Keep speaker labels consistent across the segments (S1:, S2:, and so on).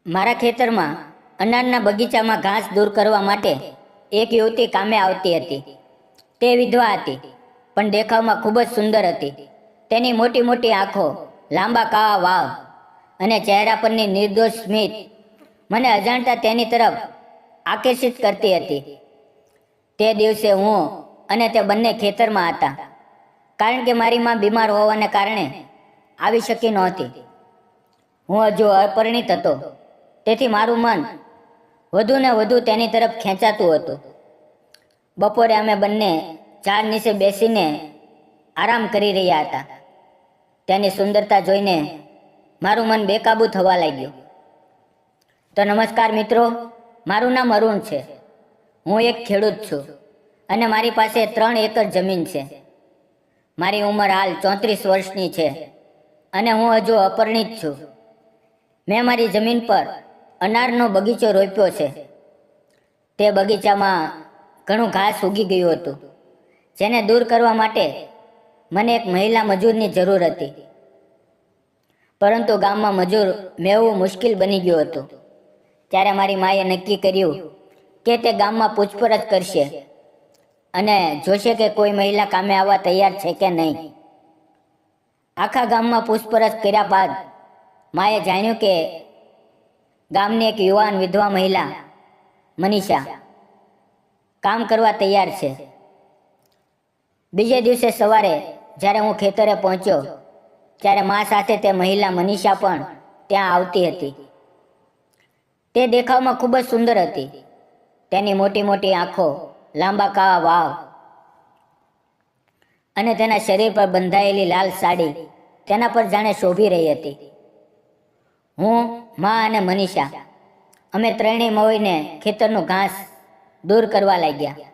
S1: મારા ખેતરમાં અનારના બગીચામાં ઘાસ દૂર કરવા માટે એક યુવતી કામે આવતી હતી. તે વિધવા હતી, પણ દેખાવમાં ખૂબ જ સુંદર હતી. તેની મોટી મોટી આંખો, લાંબા કાળા વાળ અને ચહેરા પરની નિર્દોષ સ્મિત મને અજાણતા તેની તરફ આકર્ષિત કરતી હતી. તે દિવસે હું અને તે બંને ખેતરમાં હતા, કારણ કે મારી માં બીમાર હોવાને કારણે આવી શકી નહોતી. હું હજુ અપરિણિત હતો, તેથી મારું મન વધુ ને વધુ તેની તરફ ખેંચાતું હતું. બપોરે અમે બંને ઝાડ નીચે બેસીને આરામ કરી રહ્યા હતા. તેની સુંદરતા જોઈને મારું મન બેકાબૂ થવા લાગ્યું. તો નમસ્કાર મિત્રો, મારું નામ અરુણ છે. હું એક ખેડૂત છું અને મારી પાસે 3 એકર જમીન છે. મારી ઉંમર હાલ 34 વર્ષની છે અને હું હજુ અપરિણિત છું. મેં મારી જમીન પર અનારનો બગીચો રોપ્યો છે. તે બગીચામાં ઘણું ઘાસ ઉગી ગયું હતું, જેને દૂર કરવા માટે મને એક મહિલા મજૂરની જરૂર હતી. પરંતુ ગામમાં મજૂર મેળવવું મુશ્કેલ બની ગયું હતું. ત્યારે મારી માએ નક્કી કર્યું કે તે ગામમાં પૂછપરછ કરશે અને જોશે કે કોઈ મહિલા કામે આવવા તૈયાર છે કે નહીં. આખા ગામમાં પૂછપરછ કર્યા બાદ માએ જાણ્યું કે ગામની એક યુવાન વિધવા મહિલા મનીષા કામ કરવા તૈયાર છે. બીજે દિવસે સવારે જ્યારે હું ખેતરે પહોંચ્યો, ત્યારે મા સાથે તે મહિલા મનીષા પણ ત્યાં આવતી હતી. તે દેખાવમાં ખૂબ જ સુંદર હતી. તેની મોટી મોટી આંખો, લાંબા કાળા વાળ અને તેના શરીર પર બંધાયેલી લાલ સાડી તેના પર જાણે શોભી રહી હતી. હું, મા અને મનીષા અમે ત્રણેય મળીને ખેતરનું ઘાસ દૂર કરવા લાગ્યા.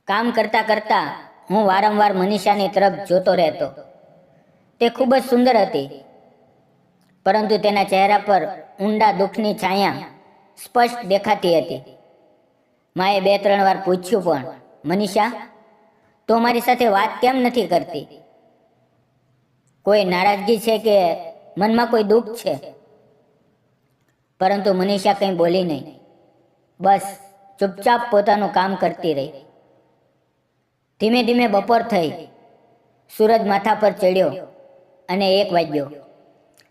S1: કામ કરતા કરતા હું વારંવાર મનીષાની તરફ જોતો રહેતો. તે ખૂબ જ સુંદર હતી, પરંતુ તેના ચહેરા પર ઊંડા દુઃખની છાયા સ્પષ્ટ દેખાતી હતી. માએ 2-3 વાર પૂછ્યું, પણ મનીષા, તો મારી સાથે વાત કેમ નથી કરતી? કોઈ નારાજગી છે કે મનમાં કોઈ દુઃખ છે? પરંતુ મનીષા કંઈ બોલી નહીં. બસ ચૂપચાપ પોતાનું કામ કરતી રહી. ધીમે ધીમે બપોર થઈ. સૂરજ માથા પર ચડ્યો અને 1 વાગ્યો.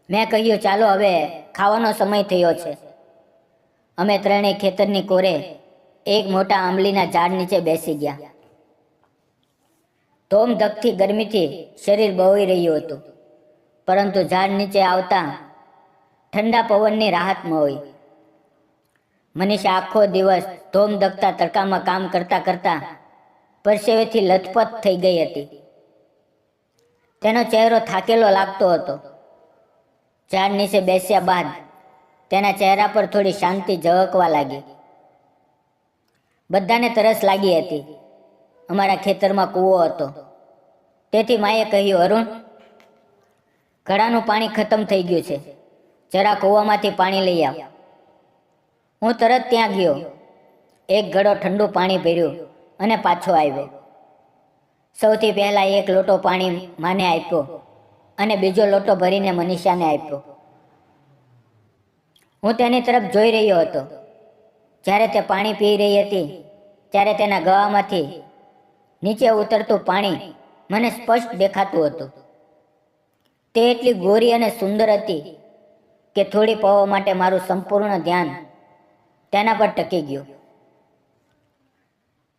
S1: મેં કહ્યું, ચાલો હવે ખાવાનો સમય થયો છે. અમે ત્રણેય ખેતરની કોરે એક મોટા આંબલીના ઝાડ નીચે બેસી ગયા. ધોમધખતી ગરમીથી શરીર બળી રહ્યું હતું, પરંતુ ઝાડ નીચે આવતા ઠંડા પવનની રાહત મળી. મનીષા આખો દિવસ ધોમધખતા તડકામાં કામ કરતા કરતા પરસેવેથી લથપથ થઈ ગઈ હતી. તેનો ચહેરો થાકેલો લાગતો હતો. ઝાડ નીચે બેસ્યા બાદ તેના ચહેરા પર થોડી શાંતિ ઝળકવા લાગી. બધાને તરસ લાગી હતી. અમારા ખેતરમાં કૂવો હતો, તેથી માએ કહ્યું, અરુણ, ઘડાનું પાણી ખતમ થઈ ગયું છે, જરા કૂવામાંથી પાણી લઈ આવ. હું તરત ત્યાં ગયો. એક ઘડો ઠંડુ પાણી ભર્યું અને પાછો આવ્યો. સૌથી પહેલાં 1 લોટો પાણી માને આપ્યો અને બીજો લોટો ભરીને મનીષાને આપ્યો. હું તેની તરફ જોઈ રહ્યો હતો. જ્યારે તે પાણી પી રહી હતી, ત્યારે તેના ગળામાંથી નીચે ઉતરતું પાણી મને સ્પષ્ટ દેખાતું હતું. તે એટલી ગોરી અને સુંદર હતી કે થોડી પળો માટે મારું સંપૂર્ણ ધ્યાન તેના પર ટકી ગયું.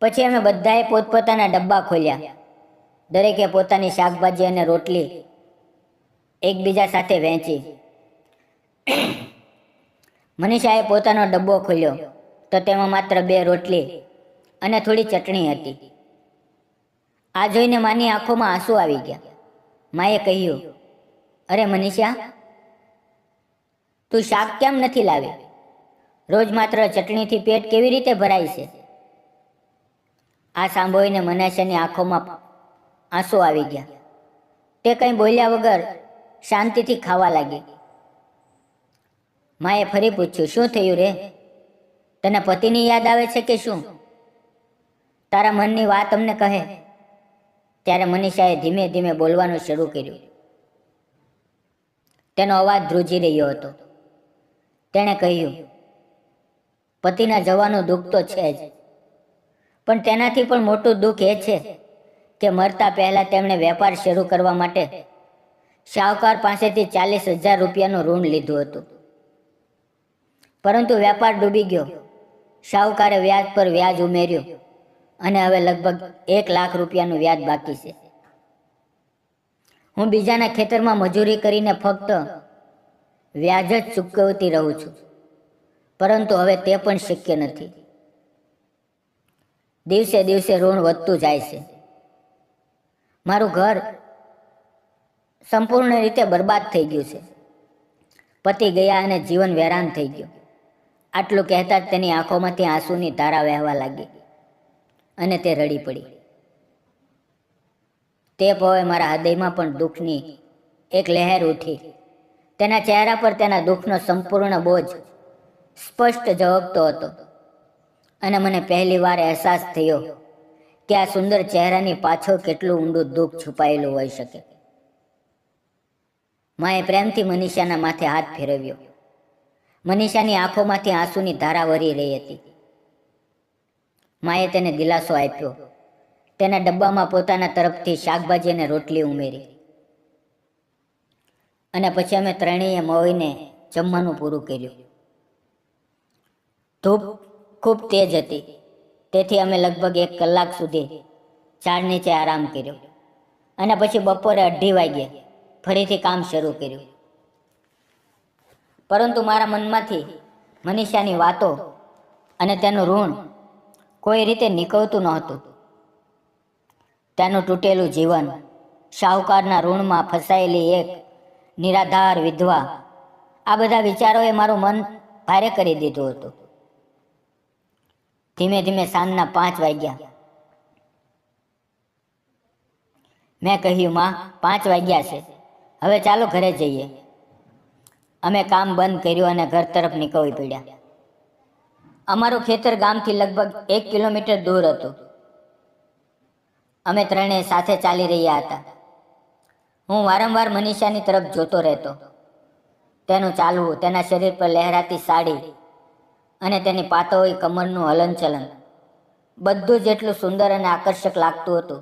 S1: પછી અમે બધાએ પોતપોતાના ડબ્બા ખોલ્યા. દરેકે પોતાની શાકભાજી અને રોટલી એકબીજા સાથે વહેંચી. મનીષાએ પોતાનો ડબ્બો ખોલ્યો તો તેમાં માત્ર 2 રોટલી અને થોડી ચટણી હતી. આ જોઈને માની આંખોમાં આંસુ આવી ગયા. માએ કહ્યું, અરે મનીષા, તું શાક કેમ નથી લાવી? રોજ માત્ર ચટણીથી પેટ કેવી રીતે ભરાય છે? આ સાંભળીને મનીષાની આંખોમાં આંસુ આવી ગયા. તે કંઈ બોલ્યા વગર શાંતિથી ખાવા લાગી. માએ ફરી પૂછ્યું, શું થયું રે? તને પતિની યાદ આવે છે કે શું? તારા મનની વાત અમને કહે. ત્યારે મનીષાએ ધીમે ધીમે બોલવાનું શરૂ કર્યું. તેનો અવાજ ધ્રુજી રહ્યો હતો. તેણે કહ્યું, પતિના જવાનું દુઃખ તો છે જ, પણ તેનાથી પણ મોટું દુઃખ એ છે કે મરતા પહેલા તેમણે વેપાર શરૂ કરવા માટે શાહુકાર પાસેથી 40,000 રૂપિયાનું ઋણ લીધું હતું. પરંતુ વેપાર ડૂબી ગયો. શાહુકારે વ્યાજ પર વ્યાજ ઉમેર્યું અને હવે લગભગ 1 લાખ રૂપિયાનું વ્યાજ બાકી છે. હું બીજાના ખેતરમાં મજૂરી કરીને ફક્ત વ્યાજ જ ચૂકવતી રહું છું, પરંતુ હવે તે પણ શક્ય નથી. દિવસે દિવસે ઋણ વધતું જાય છે. મારું ઘર સંપૂર્ણ રીતે બરબાદ થઈ ગયું છે. પતિ ગયા અને જીવન વેરાન થઈ ગયું. આટલું કહેતા જ તેની આંખોમાંથી આંસુની ધારા વહેવા લાગી અને તે રડી પડી. તે પવે મારા હૃદયમાં પણ દુઃખની એક લહેર ઉઠી. તેના ચહેરા પર તેના દુઃખનો સંપૂર્ણ બોજ સ્પષ્ટ ઝળકતો હતો અને મને પહેલી વાર અહેસાસ થયો કે આ સુંદર ચહેરાની પાછળ કેટલું ઊંડું દુઃખ છુપાયેલું હોઈ શકે. માએ પ્રેમથી મનીષાના માથે હાથ ફેરવ્યો. મનીષાની આંખોમાંથી આંસુની ધારા વરી રહી હતી. માએ તેને દિલાસો આપ્યો. તેના ડબ્બામાં પોતાના તરફથી શાકભાજી અને રોટલી ઉમેરી અને પછી અમે ત્રણેય મળીને જમવાનું પૂરું કર્યું. ધૂપ ખૂબ તેજ હતી, તેથી અમે લગભગ 1 કલાક સુધી ઝાડ નીચે આરામ કર્યો અને પછી બપોરે 2:30 વાગ્યે ફરીથી કામ શરૂ કર્યું. પરંતુ મારા મનમાંથી મનીષાની વાતો અને તેનું ઋણ કોઈ રીતે નીકળતું નહોતું. તેનું તૂટેલું જીવન, શાહુકારના ઋણમાં ફસાયેલી એક નિરાધાર વિધવા, આ બધા વિચારોએ મારું મન ભારે કરી દીધું હતું. ધીમે ધીમે સાંજના 5 વાગ્યા. મેં કહ્યું, માં, 5 વાગ્યા છે, હવે ચાલો ઘરે જઈએ. અમે કામ બંધ કર્યું અને ઘર તરફ નીકળી પડ્યા. અમારું ખેતર ગામથી લગભગ 1 કિલોમીટર દૂર હતું. અમે ત્રણેય સાથે ચાલી રહ્યા હતા. હું વારંવાર મનીષાની તરફ જોતો રહેતો. તેનું ચાલવું, તેના શરીર પર લહેરાતી સાડી અને તેની પાતળી કમરનું હલનચલન બધું જ એટલું સુંદર અને આકર્ષક લાગતું હતું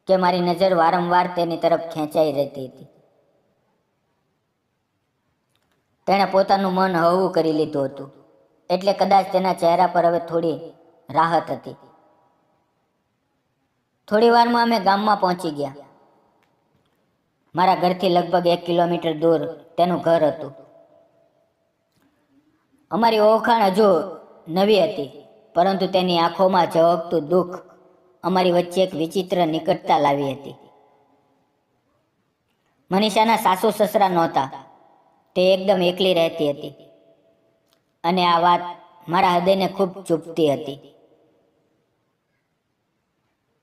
S1: કે મારી નજર વારંવાર તેની તરફ ખેંચાઈ રહેતી હતી. તેણે પોતાનું મન હળવું કરી લીધું હતું, એટલે કદાચ તેના ચહેરા પર હવે થોડી રાહત હતી. થોડી વારમાં અમે ગામમાં પહોંચી ગયા. મારા ઘરથી લગભગ 1 કિલોમીટર દૂર તેનું ઘર હતું. અમારી ઓળખાણ હજુ નવી હતી, પરંતુ તેની આંખોમાં ઝળકતું દુઃખ અમારી વચ્ચે એક વિચિત્ર નિકટતા લાવી હતી. મનીષાના સાસુ સસરા નહોતા. તે એકદમ એકલી રહેતી હતી અને આ વાત મારા હૃદયને ખૂબ ચૂપતી હતી.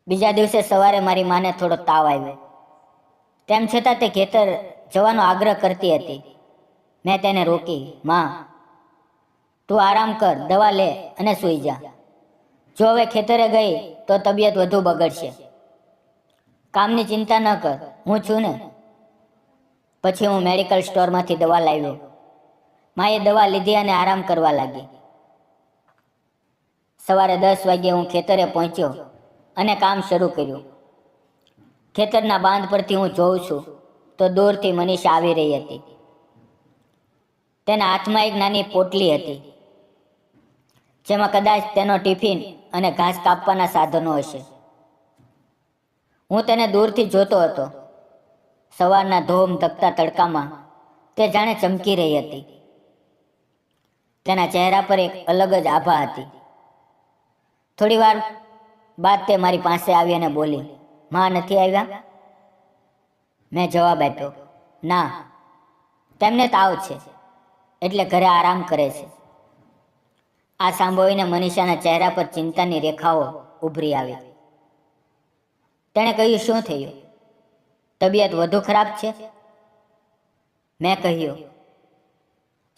S1: બીજા દિવસે સવારે મારી માને થોડો તાવ આવ્યો. તેમ છતાં તે ખેતર જવાનો આગ્રહ કરતી હતી. મેં તેને રોકી. માં, તું આરામ કર, દવા લે અને સૂઈ જા. જો હવે ખેતરે ગઈ તો તબિયત વધુ બગડશે. કામની ચિંતા ન કર, હું છું ને. પછી હું મેડિકલ સ્ટોરમાંથી દવા લાવ્યો. માએ દવા લીધી અને આરામ કરવા લાગી. સવારે 10 વાગ્યે હું ખેતરે પહોંચ્યો અને કામ શરૂ કર્યું. ખેતરના બાંધ પરથી હું જોઉં છું તો દૂરથી મનીષા આવી રહી હતી. તેના હાથમાં એક નાની પોટલી હતી, જેમાં કદાચ તેનો ટિફિન અને ઘાસ કાપવાના સાધનો હશે. હું તેને દૂરથી જોતો હતો. સવારના ધોમ ધકતા તડકામાં તે જાણે ચમકી રહી હતી. તેના ચહેરા પર એક અલગ જ આભા હતી. થોડી વાર બાદ તે મારી પાસે આવી અને બોલી, માં નથી આવ્યા? મેં જવાબ આપ્યો, ના, તેમને તાવ છે એટલે ઘરે આરામ કરે છે. આ સાંભળીને મનીષાના ચહેરા પર ચિંતાની રેખાઓ ઉભરી આવી. તેણે કહ્યું, શું થયું? તબિયત વધુ ખરાબ છે? મેં કહ્યું,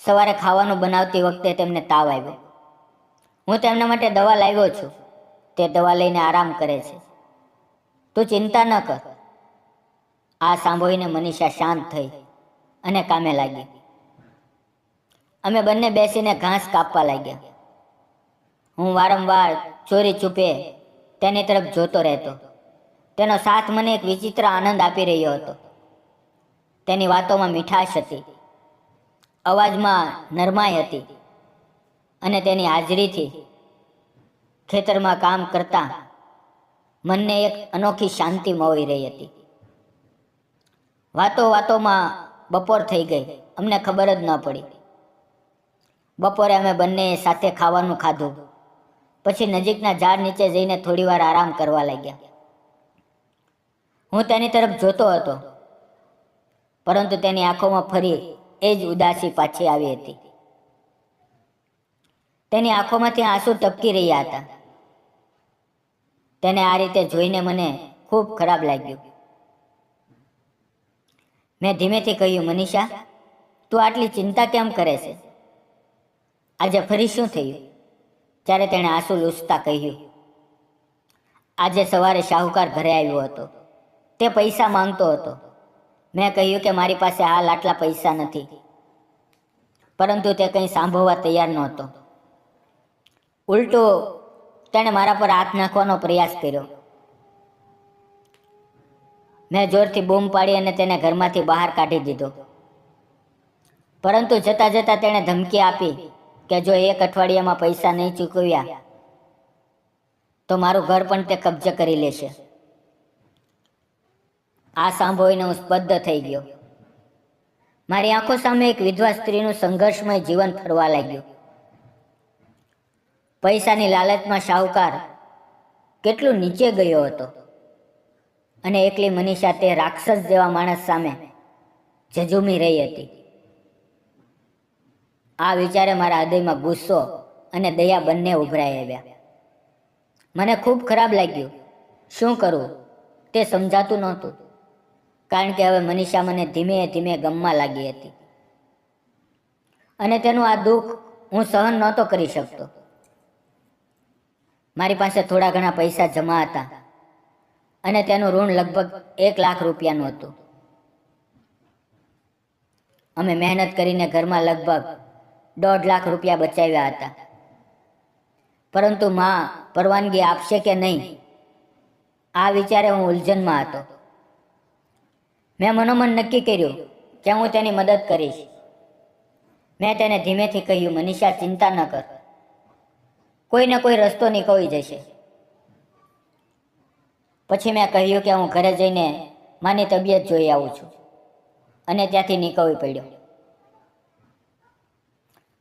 S1: સવારે ખાવાનું બનાવતી વખતે તેમને તાવ આવ્યો. હું તેમના માટે દવા લાવ્યો છું. તે દવા લઈને આરામ કરે છે. તું ચિંતા ન કર. આ સાંભળીને મનીષા શાંત થઈ અને કામે લાગી. અમે બંને બેસીને ઘાસ કાપવા લાગ્યા. હું વારંવાર ચોરી છુપે તેની તરફ જોતો રહેતો. તેનો સાથ મને એક વિચિત્ર આનંદ આપી રહ્યો હતો. તેની વાતોમાં મીઠાશ હતી, અવાજમાં નરમાઈ હતી, અને તેની હાજરીથી ખેતરમાં કામ કરતા મનને એક અનોખી શાંતિ મળી રહી હતી. વાતોમાં બપોર થઈ ગઈ, અમને ખબર જ ન પડી. બપોરે અમે બંને સાથે ખાવાનું ખાધું. પછી નજીકના ઝાડ નીચે જઈને થોડીવાર આરામ કરવા લાગ્યા. હું તેની તરફ જોતો હતો, પરંતુ તેની આંખોમાં ફરી એ જ ઉદાસી પાછી આવી હતી. તેની આંખોમાંથી આંસુ ટપકી રહ્યા હતા. તેને આ રીતે જોઈને મને ખૂબ ખરાબ લાગ્યું. મેં ધીમેથી કહ્યું, મનીષા, તું આટલી ચિંતા કેમ કરે છે? આજે ફરી શું થયું? ત્યારે તેણે આંસુ લૂછતા કહ્યું, આજે સવારે શાહુકાર ઘરે આવ્યો હતો. તે પૈસા માંગતો હતો. મેં કહ્યું કે મારી પાસે હાલ આટલા પૈસા નથી, પરંતુ તે કંઈ સાંભળવા તૈયાર નહોતો. ઉલટો તેણે મારા પર હાથ નાખવાનો પ્રયાસ કર્યો. મેં જોરથી બૂમ પાડી અને તેને ઘરમાંથી બહાર કાઢી દીધો. પરંતુ જતાં જતાં તેણે ધમકી આપી કે જો 1 અઠવાડિયામાં પૈસા નહીં ચૂકવ્યા તો મારું ઘર પણ તે કબજે કરી લેશે. આ સાંભળીને હું સ્તબ્ધ થઈ ગયો. મારી આંખો સામે એક વિધવા સ્ત્રીનું સંઘર્ષમય જીવન ફરવા લાગ્યું. પૈસાની લાલચમાં શાહુકાર કેટલું નીચે ગયો હતો, અને એકલી મનીષા તે રાક્ષસ જેવા માણસ સામે ઝઝૂમી રહી હતી. આ વિચારે મારા હૃદયમાં ગુસ્સો અને દયા બંને ઉભરાઈ આવ્યા. મને ખૂબ ખરાબ લાગ્યું. શું કરવું તે સમજાતું નહોતું, કારણ કે હવે મનીષા મને ધીમે ધીમે ગમવા લાગી હતી, અને તેનું આ દુઃખ હું સહન નહોતો કરી શકતો. મારી પાસે થોડા ઘણા પૈસા જમા હતા, અને તેનું ઋણ લગભગ 1 લાખ રૂપિયાનું હતું. અમે મહેનત કરીને ઘરમાં લગભગ 1.5 લાખ રૂપિયા બચાવ્યા હતા, પરંતુ માં પરવાનગી આપશે કે નહીં, આ વિચારે હું ઉલઝનમાં હતો. મેં મનોમન નક્કી કર્યું કે હું તેની મદદ કરીશ. મેં તેને ધીમેથી કહ્યું, મનીષા, ચિંતા ન કર, કોઈને કોઈ રસ્તો નીકળી જશે. પછી મેં કહ્યું કે હું ઘરે જઈને માની તબિયત જોઈ આવું છું, અને ત્યાંથી નીકળવી પડ્યો.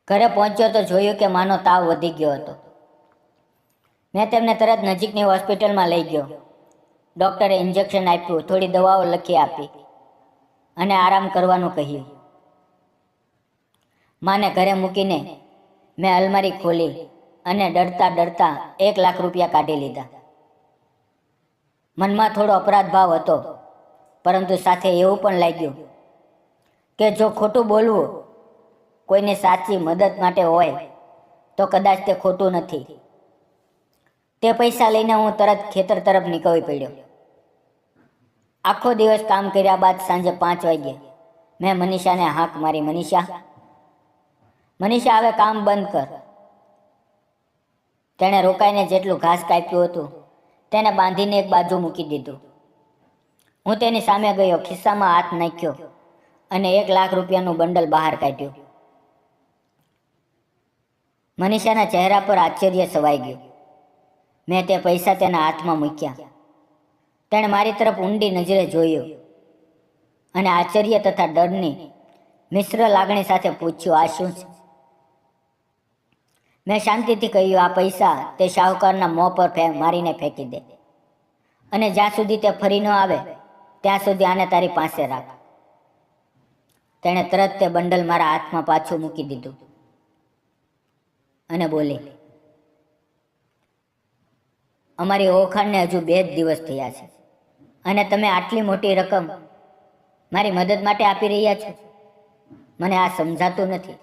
S1: ઘરે પહોંચ્યો તો જોયું કે માનો તાવ વધી ગયો હતો. મેં તેમને તરત નજીકની હોસ્પિટલમાં લઈ ગયો. ડૉક્ટરે ઇન્જેક્શન આપ્યું, થોડી દવાઓ લખી આપી અને આરામ કરવાનું કહ્યું. માને ઘરે મૂકીને મેં અલમારી ખોલી અને ડરતા ડરતા 1 લાખ રૂપિયા કાઢી લીધા. મનમાં થોડો અપરાધ ભાવ હતો, પરંતુ સાથે એવું પણ લાગ્યું કે જો ખોટું બોલવું કોઈને સાચી મદદ માટે હોય તો કદાચ તે ખોટું નથી. તે પૈસા લઈને હું તરત ખેતર તરફ નીકળી પડ્યો. આખો દિવસ કામ કર્યા બાદ સાંજે 5 વાગ્યે મેં મનીષાને હાંક મારી, મનીષા, હવે કામ બંધ કર. તેણે રોકાઈને જેટલું ઘાસ કાપ્યું હતું તેને બાંધીને એક બાજુ મૂકી દીધું. હું તેની સામે ગયો, ખિસ્સામાં હાથ નાખ્યો અને 1 લાખ રૂપિયાનું બંડલ બહાર કાઢ્યું. મનીષાના ચહેરા પર આશ્ચર્ય છવાઈ ગયું. મેં તે પૈસા તેના હાથમાં મૂક્યા. તેણે મારી તરફ ઊંડી નજરે જોયું અને આશ્ચર્ય તથા ડરની મિશ્ર લાગણી સાથે પૂછ્યું, આ શું છે? મેં શાંતિથી કહ્યું, આ પૈસા તે શાહુકારના મોં પર મારીને ફેંકી દે, અને જ્યાં સુધી તે ફરી ન આવે ત્યાં સુધી આને તારી પાસે રાખ. તેણે તરત તે બંડલ મારા હાથમાં પાછું મૂકી દીધું અને બોલી, અમારી ઓળખાણને હજુ 2 જ દિવસ થયા છે, અને તમે આટલી મોટી રકમ મારી મદદ માટે આપી રહ્યા છો? મને આ સમજાતું નથી.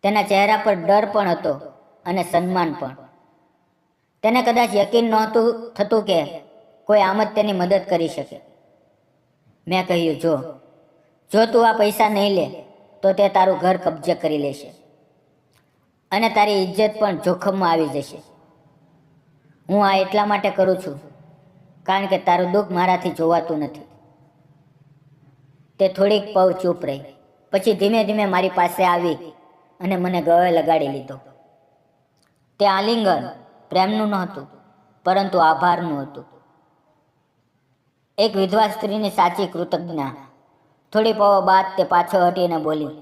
S1: તેના ચહેરા પર ડર પણ હતો અને સન્માન પણ. તેને કદાચ યકીન નહોતું થતું કે કોઈ આમ જ તેની મદદ કરી શકે. મેં કહ્યું, જો તું આ પૈસા નહીં લે તો તે તારું ઘર કબજે કરી લેશે અને તારી ઇજ્જત પણ જોખમમાં આવી જશે. હું આ એટલા માટે કરું છું કારણ કે તારું દુઃખ મારાથી જોવાતું નથી. તે થોડીક પળ ચૂપ રહી, પછી ધીમે ધીમે મારી પાસે આવી અને મને ગળે લગાડી લીધો. તે આલિંગન પ્રેમનું નહોતું, પરંતુ આભારનું હતું. એક વિધવા સ્ત્રીની સાચી કૃતજ્ઞા. થોડી પળો બાદ તે પાછળ હટીને બોલી,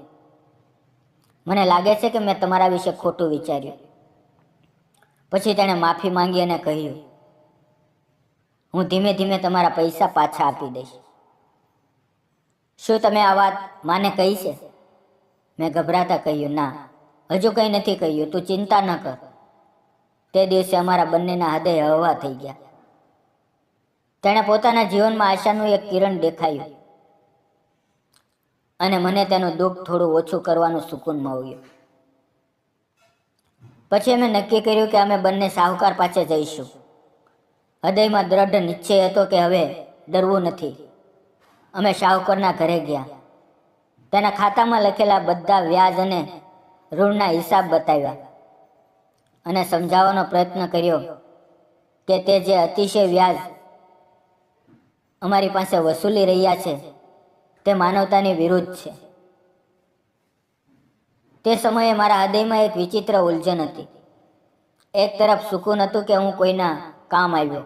S1: મને લાગે છે કે મેં તમારા વિશે ખોટું વિચાર્યું. પછી તેણે માફી માંગી અને કહ્યું, હું ધીમે ધીમે તમારા પૈસા પાછા આપી દઈશ. શું તમે આ વાત માને કહી છે? મેં ગભરાતા કહ્યું, ના, હજુ કંઈ નથી કહ્યું, તું ચિંતા ન કર. તે દિવસે અમારા બંનેના હૃદય હળવા થઈ ગયા. તેણે પોતાના જીવનમાં આશાનું એક કિરણ દેખાયું અને મને તેનું દુઃખ થોડું ઓછું કરવાનું સુકૂન મળ્યું. પછી અમે નક્કી કર્યું કે અમે બંને શાહુકાર પાસે જઈશું. હૃદયમાં દ્રઢ નિશ્ચય હતો કે હવે ડરવું નથી. અમે શાહુકારના ઘરે ગયા. તેના ખાતામાં લખેલા બધા વ્યાજ અને ઋણના હિસાબ બતાવ્યા અને સમજાવવાનો પ્રયત્ન કર્યો કે તે જે અતિશય વ્યાજ અમારી પાસે વસૂલી રહ્યા છે તે માનવતાની વિરુદ્ધ છે. તે સમયે મારા હૃદયમાં એક વિચિત્ર ઉલઝન હતી. એક તરફ સુકૂન હતું કે હું કોઈના કામ આવ્યો,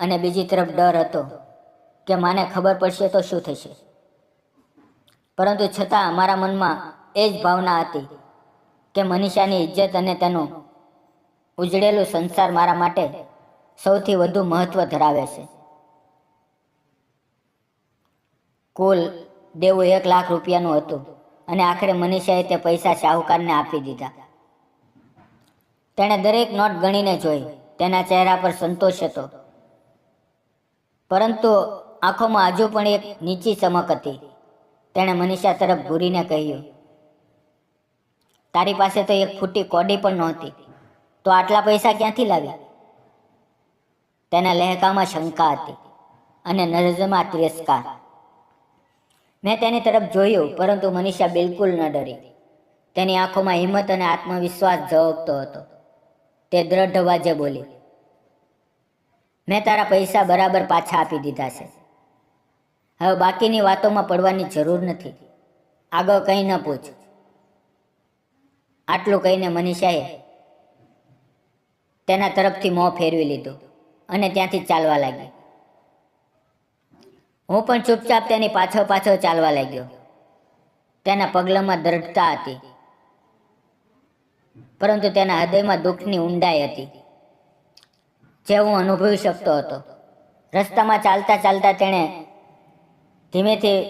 S1: અને બીજી તરફ ડર હતો કે માને ખબર પડશે તો શું થશે. પરંતુ છતાં મારા મનમાં એ જ ભાવના હતી કે મનીષાની ઇજ્જત અને તેનું ઉજળેલું સંસાર મારા માટે સૌથી વધુ મહત્વ ધરાવે છે. કુલ દેવું 1 લાખ રૂપિયાનું હતું અને આખરે મનીષાએ તે પૈસા શાહુકારને આપી દીધા. તેણે દરેક નોટ ગણીને જોઈ. તેના ચહેરા પર સંતોષ હતો, પરંતુ આંખોમાં હજુ પણ એક નીચી ચમક હતી. તેણે મનીષા તરફ ઘૂરીને કહ્યું, તારી પાસે તો એક ફૂટી કોડી પણ નહોતી, તો આટલા પૈસા ક્યાંથી લાવી? તેના લહેકામાં શંકા હતી અને નજરમાં તિરસ્કાર. મેં તેની તરફ જોયું, પરંતુ મનીષા બિલકુલ ન ડરી. તેની આંખોમાં હિંમત અને આત્મવિશ્વાસ ઝળકતો હતો. તે દ્રઢ અવાજે બોલી, મેં તારા પૈસા બરાબર પાછા આપી દીધા છે. હવે બાકીની વાતોમાં પડવાની જરૂર નથી. આગળ કંઈ ન પૂછ. આટલું કહીને મનીષાએ તેના તરફથી મોં ફેરવી લીધું અને ત્યાંથી ચાલવા લાગી. હું પણ ચૂપચાપ તેની પાછળ પાછળ ચાલવા લાગ્યો. તેના પગલામાં દ્રઢતા હતી, પરંતુ તેના હૃદયમાં દુઃખની ઊંડાઈ હતી, જે હું અનુભવી શકતો હતો. રસ્તામાં ચાલતા ચાલતા તેણે ધીમેથી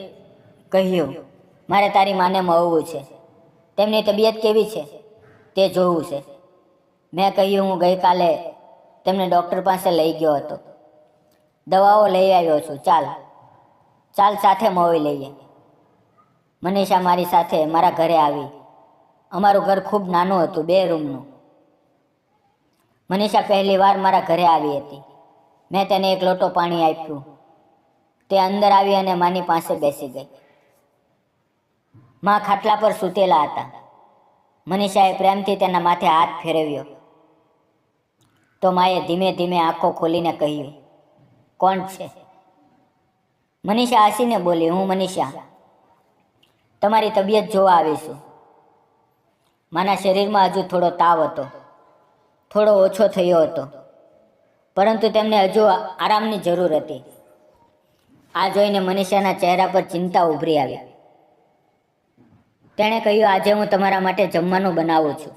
S1: કહ્યું, મારે તારી માને મળવું છે. તેમની તબિયત કેવી છે તે જોવું છે. મેં કહ્યું, હું ગઈકાલે તેમને ડૉક્ટર પાસે લઈ ગયો હતો. દવાઓ લઈ આવ્યો છું. ચાલ સાથે મળી લઈએ. મનીષા મારી સાથે મારા ઘરે આવી. અમારું ઘર ખૂબ નાનું હતું, 2 રૂમનું. મનીષા પહેલી વાર મારા ઘરે આવી હતી. મેં તેને એક લોટો પાણી આપ્યું. તે અંદર આવી અને માની પાસે બેસી ગઈ. માં ખાટલા પર સૂતેલા હતા. મનીષાએ પ્રેમથી તેના માથે હાથ ફેરવ્યો તો માએ ધીમે ધીમે આંખો ખોલીને કહ્યું, કોણ છે? મનીષા હસીને બોલી, હું મનીષા. તમારી તબિયત જોવા આવીશું. માના શરીરમાં હજુ થોડો તાવ હતો, થોડો ઓછો થયો હતો, પરંતુ તેમને હજુ આરામની જરૂર હતી. આ જોઈને મનીષાના ચહેરા પર ચિંતા ઉભરી આવી. તેણે કહ્યું, આજે હું તમારા માટે જમવાનું બનાવું છું.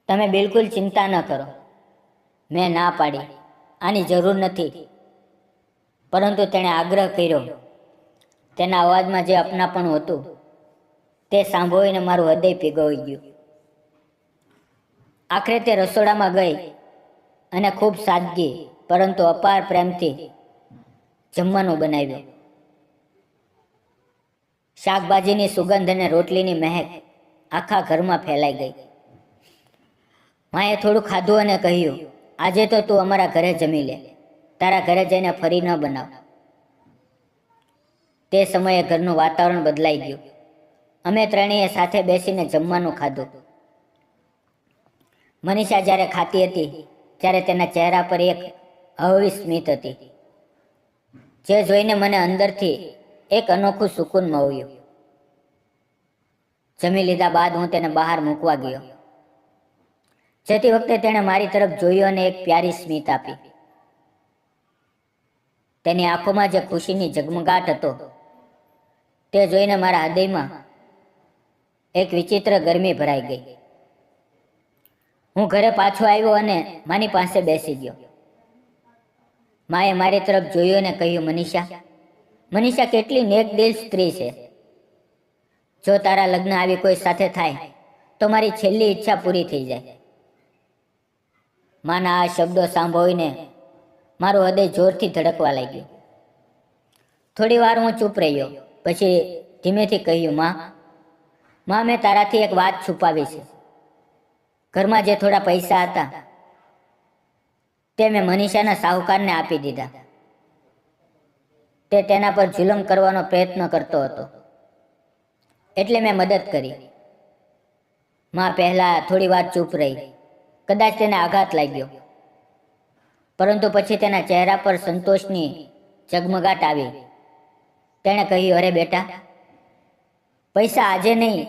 S1: તમે બિલકુલ ચિંતા ન કરો. મેં ના પાડી, આની જરૂર નથી. પરંતુ તેણે આગ્રહ કર્યો. તેના અવાજમાં જે અપનાપણું હતું તે સાંભળીને મારું હૃદય પીગળી ગયું. આખરે તે રસોડામાં ગઈ અને ખૂબ સાદગી પરંતુ અપાર પ્રેમથી જમવાનું બનાવ્યું. શાકભાજીની સુગંધ અને રોટલીની મહેક આખા ઘરમાં ફેલાઈ ગઈ. માએ થોડું ખાધું અને કહ્યું, આજે તો તું અમારા ઘરે જમી લે. તારા ઘરે જઈને ફરી ન બનાવ. તે સમયે ઘરનું વાતાવરણ બદલાઈ ગયું. અમે ત્રણેય સાથે બેસીને જમવાનું ખાધું. મનીષા જ્યારે ખાતી હતી ત્યારે તેના ચહેરા પર એક હળવી સ્મિત હતી, જે જોઈને મને અંદરથી એક અનોખું સુકૂન મળ્યું. જમી લીધા બાદ હું તેને બહાર મૂકવા ગયો. જતી વખતે તેણે મારી તરફ જોયું અને એક પ્યારી સ્મિત આપી. તેની આંખોમાં જે ખુશીની ઝગમગાટ હતો તે જોઈને મારા હૃદયમાં એક વિચિત્ર ગરમી ભરાઈ ગઈ. હું ઘરે પાછો આવ્યો અને માની પાસે બેસી ગયો. માએ મારી તરફ જોયું અને કહ્યું, મનીષા કેટલી નેકદિલ સ્ત્રી છે. જો તારા લગ્ન આવી કોઈ સાથે થાય તો મારી છેલ્લી ઈચ્છા પૂરી થઈ જાય. માના આ શબ્દો સાંભળીને મારું હૃદય જોરથી ધડકવા લાગ્યું. થોડી વાર હું ચૂપ રહ્યો. પછી ધીમેથી કહ્યું, માં, મેં તારાથી એક વાત છુપાવી છે. ઘરમાં જે થોડા પૈસા હતા તે મેં મનીષાના સાહુકારને આપી દીધા. તે તેના પર જુલમ કરવાનો પ્રયત્ન કરતો હતો, એટલે મેં મદદ કરી. માં પહેલા થોડી વાર ચૂપ રહી. કદાચ તેને આઘાત લાગ્યો, પરંતુ પછી તેના ચહેરા પર સંતોષની ઝગમગાટ આવી. તેણે કહ્યું, અરે બેટા, પૈસા આજે નહીં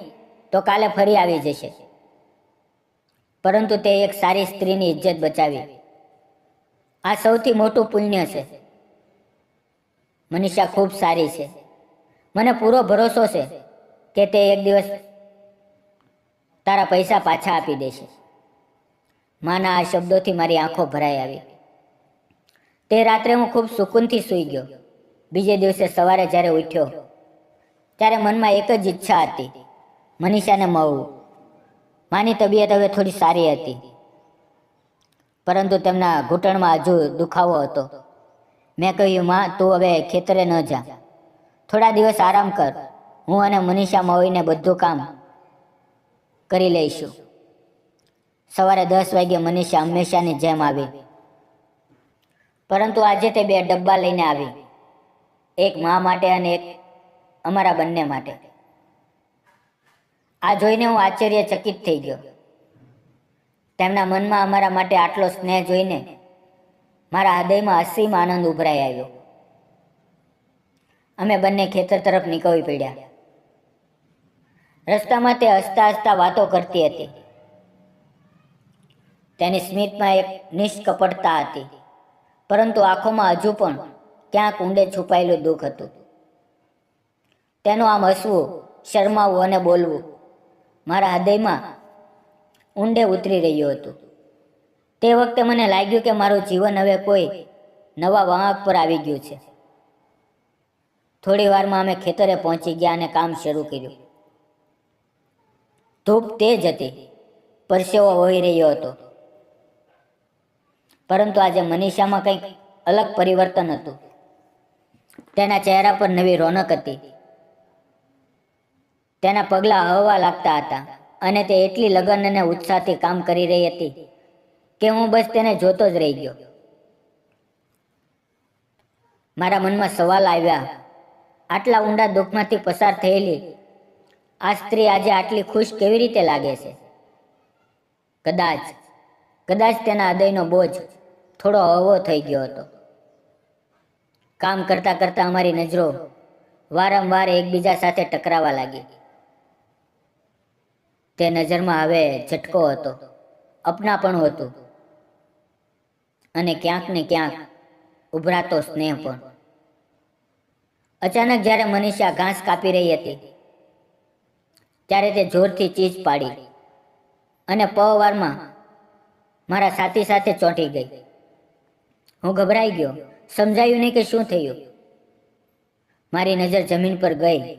S1: તો કાલે ફરી આવી જશે, પરંતુ તે એક સારી સ્ત્રીની ઇજ્જત બચાવી. આ સૌથી મોટું પુણ્ય છે. મનીષા ખૂબ સારી છે. મને પૂરો ભરોસો છે કે તે એક દિવસ તારા પૈસા પાછા આપી દેશે. માના આ શબ્દોથી મારી આંખો ભરાઈ આવી. તે રાત્રે હું ખૂબ સુકૂનથી સૂઈ ગયો. બીજે દિવસે સવારે જ્યારે ઉઠ્યો ત્યારે મનમાં એક જ ઈચ્છા હતી, મનીષાને મળવું. માની તબિયત હવે થોડી સારી હતી, પરંતુ તેમના ઘૂંટણમાં હજુ દુખાવો હતો. મેં કહ્યું, માં, તું હવે ખેતરે ન જા. થોડા દિવસ આરામ કર. હું અને મનીષા મળીને બધું કામ કરી લઈશું. સવારે 10 વાગ્યે મનીષા હંમેશાની જેમ આવી, પરંતુ આજે તે 2 ડબ્બા લઈને આવી, એક મા માટે અને એક અમારા બંને માટે. આ જોઈને હું આશ્ચર્યચકિત થઈ ગયો. તેમના મનમાં અમારા માટે આટલો સ્નેહ જોઈને મારા હૃદયમાં અસીમ આનંદ ઉભરાઈ આવ્યો. અમે બંને ખેતર તરફ નીકળી પડ્યા. રસ્તામાં તે હસતા હસતા વાતો કરતી હતી. તેની સ્મિતમાં એક નિષ્કપટતા હતી, પરંતુ આંખોમાં હજુ પણ ક્યાંક ઊંડે છુપાયેલું દુઃખ હતું. તેનું આમ હસવું, શરમાવું અને બોલવું મારા હૃદયમાં ઊંડે ઉતરી રહ્યું હતું. તે વખતે મને લાગ્યું કે મારું જીવન હવે કોઈ નવા વળાંક પર આવી ગયું છે. થોડી વારમાં અમે ખેતરે પહોંચી ગયા અને કામ શરૂ કર્યું. ધૂપ તેજ હતી, પરસેવો વહી રહ્યો હતો, પરંતુ આજે મનીષામાં કંઈક અલગ પરિવર્તન હતું. તેના ચહેરા પર નવી રોનક હતી. તેના પગલાં હળવા લાગતા હતા અને તે એટલી લગન અને ઉત્સાહથી કામ કરી રહી હતી કે હું બસ તેને જોતો જ રહી ગયો. મારા મનમાં સવાલ આવ્યા, આટલા ઊંડા દુઃખમાંથી પસાર થયેલી આ સ્ત્રી આજે આટલી ખુશ કેવી રીતે લાગે છે? કદાચ તેના હૃદયનો બોજ થોડો હળવો થઈ ગયો હતો. કામ કરતાં કરતાં અમારી નજરો વારંવાર એકબીજા સાથે ટકરાવા લાગી. તે નજરમાં હવે ઝટકો હતો, અપનાપણું હતું અને ક્યાંક ને ક્યાંક ઉભરાતો સ્નેહ પણ. અચાનક જ્યારે મનીષા ઘાસ કાપી રહી હતી ત્યારે તે જોરથી ચીજ પાડી અને પળવારમાં મારા છાતી સાથે ચોંટી ગઈ. હું ગભરાઈ ગયો. સમજાયું નહીં કે શું થયું. મારી નજર જમીન પર ગઈ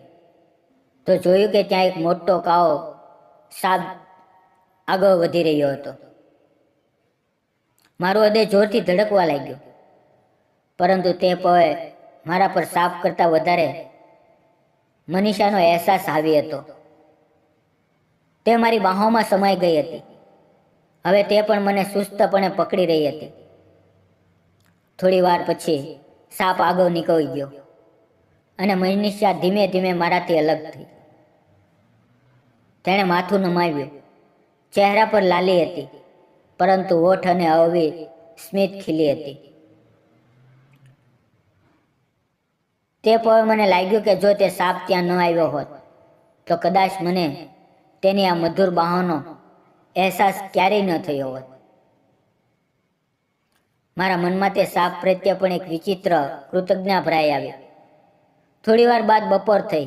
S1: તો જોયું કે ત્યાં એક મોટો કાળો સાપ આગળ વધી રહ્યો હતો. મારું હૃદય જોરથી ધડકવા લાગ્યું, પરંતુ તે પળે મારા પર સાપ કરતાં વધારે મનીષાનો અહેસાસ આવી હતો. તે મારી બાહોમાં સમાઈ ગઈ હતી. હવે તે પણ મને સુસ્તપણે પકડી રહી હતી. થોડી વાર પછી સાપ આગળ નીકળી ગયો અને મનીષા ધીમે ધીમે મારાથી અલગ થઈ. તેણે માથું નમાવ્યું. ચહેરા પર લાલી હતી, પરંતુ હોઠ અને અવી સ્મિત ખીલી હતી. તે પળે મને લાગ્યું કે જો તે સાપ ત્યાં ન આવ્યો હોત તો કદાચ મને તેની આ મધુર બાહોનો અહેસાસ ક્યારેય ન થયો હોત. મારા મનમાં તે સાપ પ્રત્યે પણ એક વિચિત્ર કૃતજ્ઞતા ભરાઈ આવી. થોડી વાર બાદ બપોર થઈ.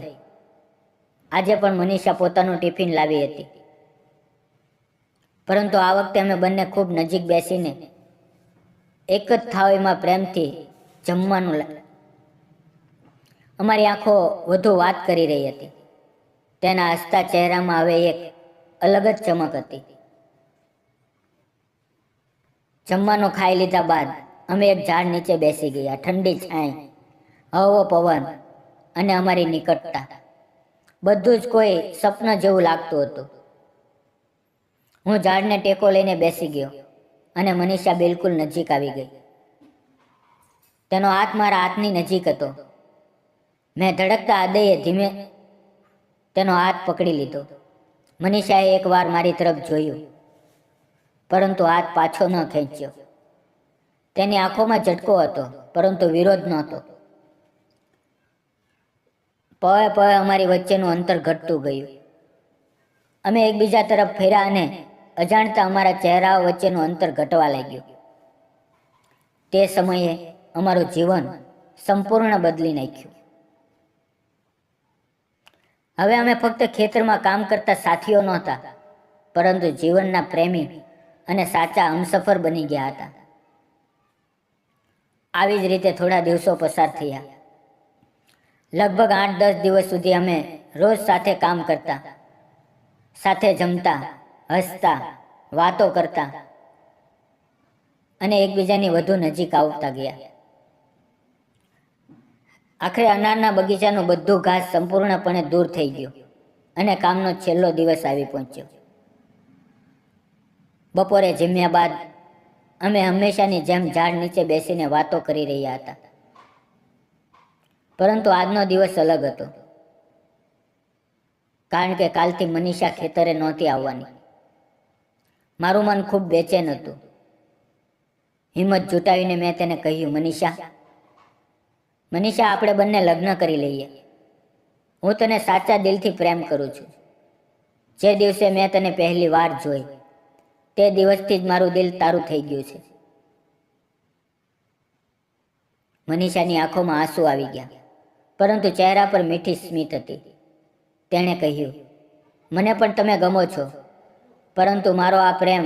S1: આજે પણ મનીષા પોતાનું ટિફિન લાવી હતી, પરંતુ આ વખતે અમે બંને ખૂબ નજીક બેસીને એક જ થાળીમાં પ્રેમથી જમવાનું. અમારી આંખો વધુ વાત કરી રહી હતી. તેના હસતા ચહેરામાં હવે એક અલગ જ ચમક હતી. જમવાનું ખાઈ લીધા બાદ અમે એક ઝાડ નીચે બેસી ગયા. ઠંડી છાંય, હળવો પવન અને અમારી નિકટતા, બધું જ કોઈ સ્વપ્ન જેવું લાગતું હતું. હું ઝાડને ટેકો લઈને બેસી ગયો અને મનીષા બિલકુલ નજીક આવી ગઈ. તેનો હાથ મારા હાથની નજીક હતો. મેં ધડકતા હૃદયે ધીમે તેનો હાથ પકડી લીધો. મનીષાએ એકવાર મારી તરફ જોયું, પરંતુ હાથ પાછો ન ખેંચ્યો. તેની આંખોમાં ઝટકો હતો, પરંતુ વિરોધ નહોતો. પળે પળે અમારી વચ્ચેનું અંતર ઘટતું ગયું. અમે એકબીજા તરફ ફેર્યા અને અજાણતા અમારા ચહેરાઓ વચ્ચેનું અંતર ઘટવા લાગ્યું. તે સમયે અમારું જીવન સંપૂર્ણ બદલી નાખ્યું. હવે અમે ફક્ત ખેતરમાં કામ કરતા સાથીઓ નહોતા, પરંતુ જીવનના પ્રેમી અને સાચા હમસફર બની ગયા હતા. આવી જ રીતે થોડા દિવસો પસાર થયા. લગભગ 8-10 દિવસ સુધી અમે રોજ સાથે કામ કરતા, સાથે જમતા, હસતા, વાતો કરતા અને એકબીજાની વધુ નજીક આવતા ગયા. આખરે અનારના બગીચાનું બધું ઘાસ સંપૂર્ણપણે દૂર થઈ ગયું અને કામનો છેલ્લો દિવસ આવી પહોંચ્યો. બપોરે જમ્યા બાદ અમે હંમેશાની જેમ ઝાડ નીચે બેસીને વાતો કરી રહ્યા હતા. પરંતુ આજનો દિવસ અલગ હતો, કારણ કે કાલથી મનીષા ખેતરે નહોતી આવવાની. મારું મન ખૂબ બેચેન હતું. હિંમત જુટાવીને મેં તેને કહ્યું, મનીષા, આપણે બંને લગ્ન કરી લઈએ. હું તને સાચા દિલથી પ્રેમ કરું છું. જે દિવસે મેં તને પહેલી વાર જોઈ, તે દિવસથી જ મારું દિલ તારું થઈ ગયું છે. મનીષાની આંખોમાં આંસુ આવી ગયા, પરંતુ ચહેરા પર મીઠી સ્મિત હતી. તેણે કહ્યું, મને પણ તમે ગમો છો, પરંતુ મારો આ પ્રેમ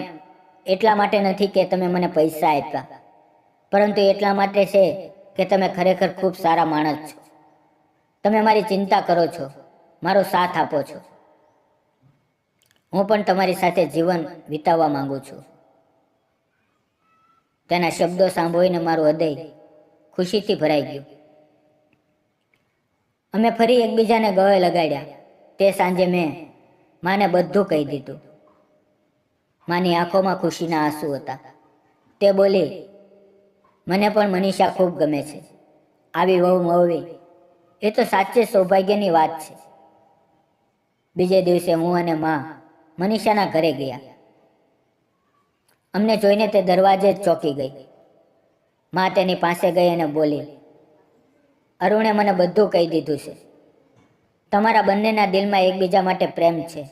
S1: એટલા માટે નથી કે તમે મને પૈસા આપ્યા, પરંતુ એટલા માટે છે કે તમે ખરેખર ખૂબ સારા માણસ છો. તમે મારી ચિંતા કરો છો, મારો સાથ આપો છો. હું પણ તમારી સાથે જીવન વિતાવવા માંગુ છું. તેના શબ્દો સાંભળીને મારું હૃદય ખુશીથી ભરાઈ ગયું. અમે ફરી એકબીજાને ગળે લગાડ્યા. તે સાંજે મેં માને બધું કહી દીધું. માની આંખોમાં ખુશીના આંસુ હતા. તે બોલી, મને પણ મનીષા ખૂબ ગમે છે. આવી વહુ મળવી એ તો સાચે સૌભાગ્યની વાત છે. બીજે દિવસે હું અને મા મનીષાના ઘરે ગયા. અમને જોઈને તે દરવાજે જ ચોંકી ગઈ. મા તેની પાસે ગઈ અને બોલી, અરુણે મને બધું કહી દીધું છે. તમારા બંનેના દિલમાં એકબીજા માટે પ્રેમ છે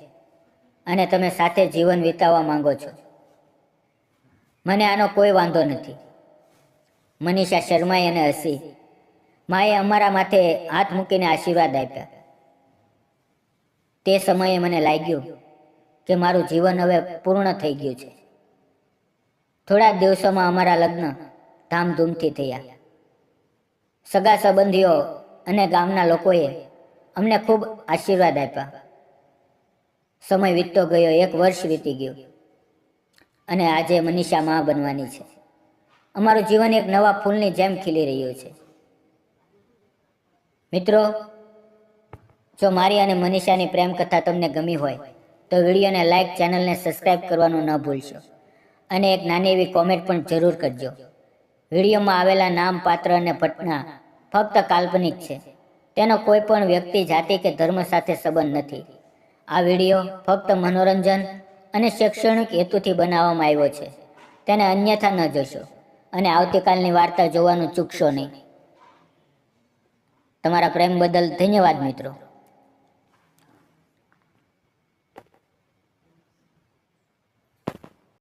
S1: અને તમે સાથે જીવન વિતાવવા માંગો છો. મને આનો કોઈ વાંધો નથી. મનીષા શરમાઈ અને હસી. માએ અમારા માથે હાથ મૂકીને આશીર્વાદ આપ્યા. તે સમયે મને લાગ્યું કે મારું જીવન હવે પૂર્ણ થઈ ગયું છે. થોડા દિવસોમાં અમારા લગ્ન ધામધૂમથી થયા. સગા સંબંધીઓ અને ગામના લોકોએ અમને ખૂબ આશીર્વાદ આપ્યા. સમય વીતતો ગયો. 1 વર્ષ વીતી ગયું અને આજે મનીષા મા બનવાની છે. અમારું જીવન એક નવા ફૂલની જેમ ખીલી રહ્યું છે. મિત્રો, જો મારી અને મનીષાની પ્રેમ કથા તમને ગમી હોય તો વિડીયોને લાઈક, ચેનલને સબસ્ક્રાઈબ કરવાનું ન ભૂલશો અને એક નાની એવી કોમેન્ટ પણ જરૂર કરજો. વિડીયોમાં આવેલા નામ, પાત્ર અને ઘટના ફક્ત કાલ્પનિક છે તેનો કોઈ પણ વ્યક્તિ, જાતિ કે ધર્મ સાથે સંબંધ નથી. આ વિડીયો ફક્ત મનોરંજન અને શૈક્ષણિક હેતુથી બનાવવામાં આવ્યો છે. તેને અન્યથા ન જોશો અને આવતીકાલની વાર્તા જોવાનું ચૂકશો નહીં. તમારા પ્રેમ બદલ ધન્યવાદ મિત્રો.